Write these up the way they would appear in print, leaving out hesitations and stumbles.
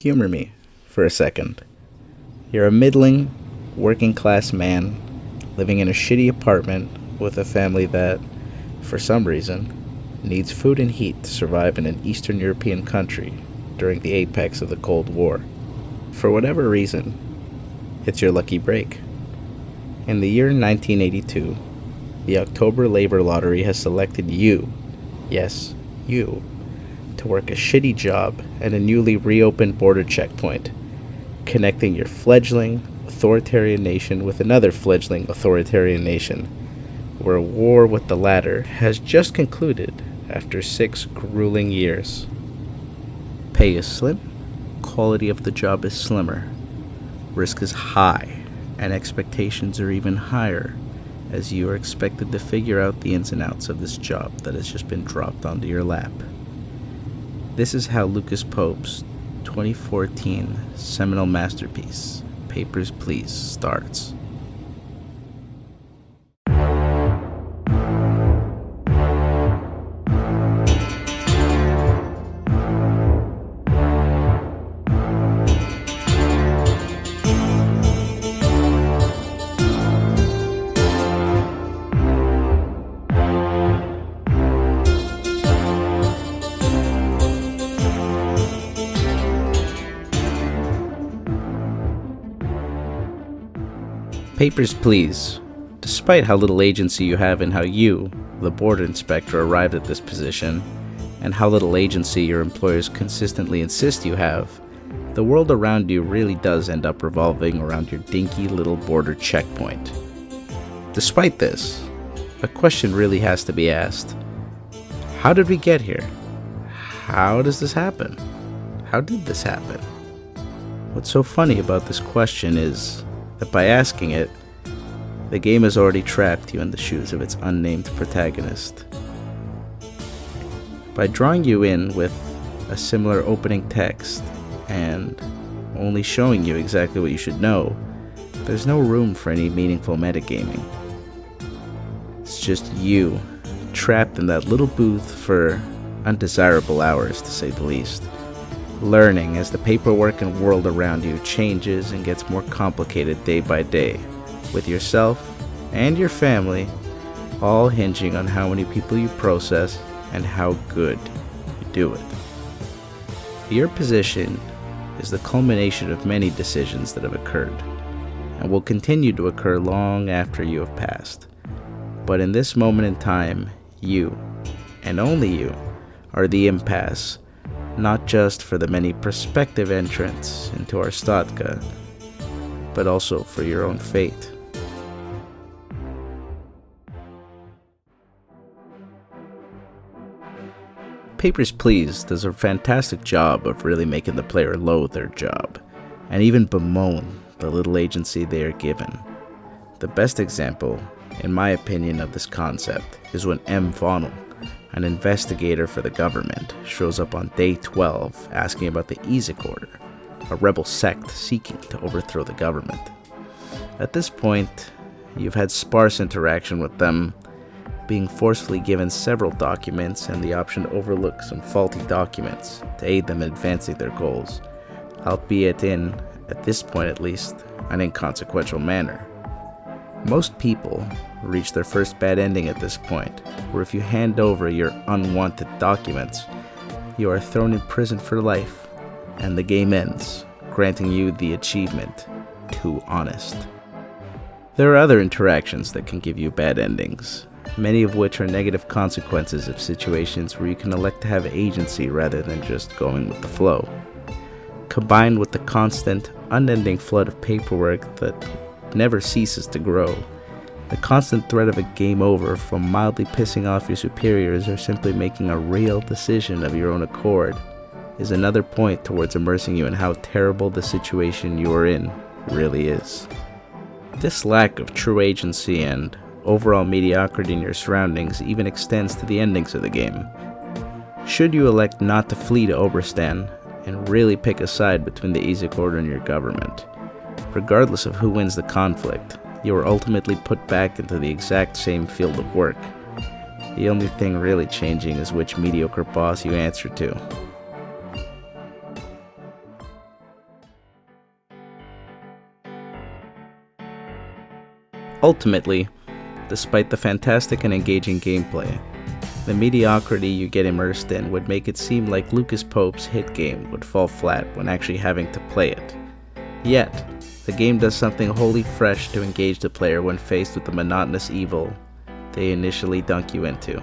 Humor me for a second. You're a middling, working class man living in a shitty apartment with a family that, for some reason, needs food and heat to survive in an Eastern European country during the apex of the Cold War. For whatever reason, it's your lucky break. In the year 1982, the October Labor Lottery has selected you, yes, you, to work a shitty job at a newly reopened border checkpoint, connecting your fledgling authoritarian nation with another fledgling authoritarian nation, where a war with the latter has just concluded after 6 grueling years. Pay is slim, quality of the job is slimmer, risk is high, and expectations are even higher, as you are expected to figure out the ins and outs of this job that has just been dropped onto your lap. This is how Lucas Pope's 2014 seminal masterpiece, Papers, Please, starts. Papers, please. Despite how little agency you have in how you, the border inspector, arrived at this position, and how little agency your employers consistently insist you have, the world around you really does end up revolving around your dinky little border checkpoint. Despite this, a question really has to be asked. How did we get here? How does this happen? How did this happen? What's so funny about this question is that by asking it, the game has already trapped you in the shoes of its unnamed protagonist. By drawing you in with a similar opening text and only showing you exactly what you should know, there's no room for any meaningful metagaming. It's just you, trapped in that little booth for undesirable hours, to say the least, learning as the paperwork and world around you changes and gets more complicated day by day, with yourself and your family all hinging on how many people you process and how good you do it. Your position is the culmination of many decisions that have occurred and will continue to occur long after you have passed. But in this moment in time, you, and only you, are the impasse, not just for the many prospective entrants into our Statka, but also for your own fate. Papers, Please does a fantastic job of really making the player loathe their job, and even bemoan the little agency they are given. The best example, in my opinion, of this concept is when M. Vonel, an investigator for the government, shows up on day 12 asking about the Ezek Order, a rebel sect seeking to overthrow the government. At this point, you've had sparse interaction with them, being forcefully given several documents and the option to overlook some faulty documents to aid them in advancing their goals, albeit in, at this point at least, an inconsequential manner. Most people reach their first bad ending at this point, where if you hand over your unwanted documents, you are thrown in prison for life, and the game ends, granting you the achievement, Too Honest. There are other interactions that can give you bad endings, many of which are negative consequences of situations where you can elect to have agency rather than just going with the flow. Combined with the constant, unending flood of paperwork that never ceases to grow, the constant threat of a game over from mildly pissing off your superiors or simply making a real decision of your own accord is another point towards immersing you in how terrible the situation you are in really is. This lack of true agency and overall mediocrity in your surroundings even extends to the endings of the game. Should you elect not to flee to Cobrastan and really pick a side between the Ezek Order and your government, regardless of who wins the conflict, you are ultimately put back into the exact same field of work. The only thing really changing is which mediocre boss you answer to. Ultimately, despite the fantastic and engaging gameplay, the mediocrity you get immersed in would make it seem like Lucas Pope's hit game would fall flat when actually having to play it. Yet, the game does something wholly fresh to engage the player when faced with the monotonous evil they initially dunk you into.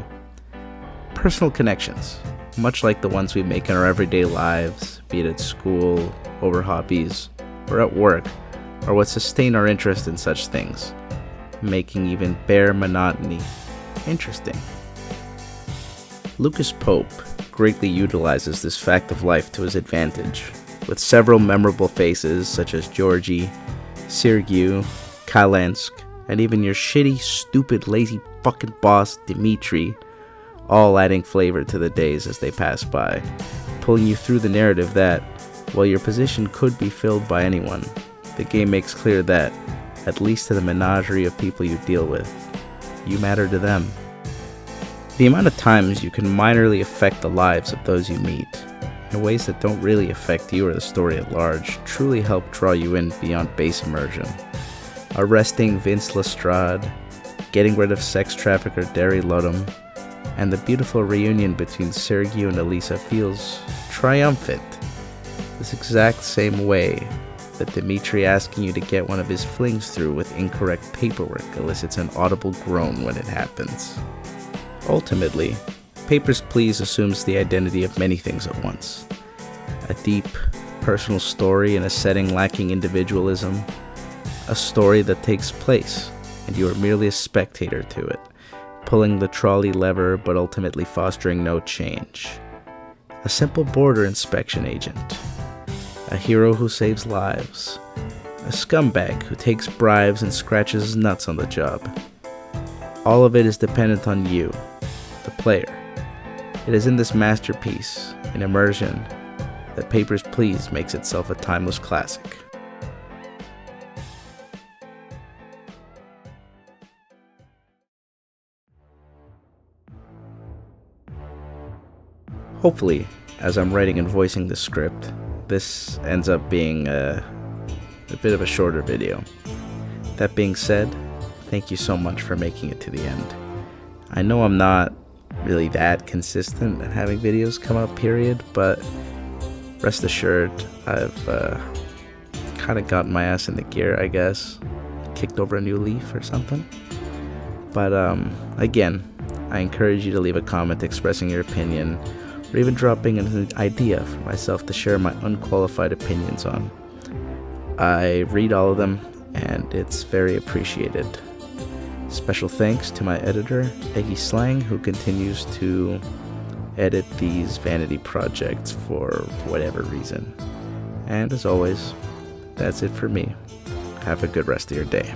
Personal connections, much like the ones we make in our everyday lives, be it at school, over hobbies, or at work, are what sustain our interest in such things, making even bare monotony interesting. Lucas Pope greatly utilizes this fact of life to his advantage, with several memorable faces such as Georgie, Sergei, Kalensk, and even your shitty, stupid, lazy fucking boss, Dimitri, all adding flavor to the days as they pass by, pulling you through the narrative that, while your position could be filled by anyone, the game makes clear that, at least to the menagerie of people you deal with, you matter to them. The amount of times you can minorly affect the lives of those you meet, in ways that don't really affect you or the story at large, truly help draw you in beyond base immersion. Arresting Vince Lestrade, getting rid of sex trafficker Derry Ludham, and the beautiful reunion between Sergei and Elisa feels triumphant. This exact same way that Dimitri asking you to get one of his flings through with incorrect paperwork elicits an audible groan when it happens. Ultimately, Papers, Please assumes the identity of many things at once. A deep, personal story in a setting lacking individualism. A story that takes place, and you are merely a spectator to it, pulling the trolley lever but ultimately fostering no change. A simple border inspection agent. A hero who saves lives. A scumbag who takes bribes and scratches his nuts on the job. All of it is dependent on you, the player. It is in this masterpiece, in immersion, that Papers, Please makes itself a timeless classic. Hopefully, as I'm writing and voicing the script, this ends up being a bit of a shorter video. That being said, thank you so much for making it to the end. I know I'm not really that consistent at having videos come out, period, but rest assured, I've kind of gotten my ass in the gear, I guess. Kicked over a new leaf or something. But again, I encourage you to leave a comment expressing your opinion, or even dropping an idea for myself to share my unqualified opinions on. I read all of them, and it's very appreciated. Special thanks to my editor, eggyslang, who continues to edit these vanity projects for whatever reason. And as always, that's it for me. Have a good rest of your day.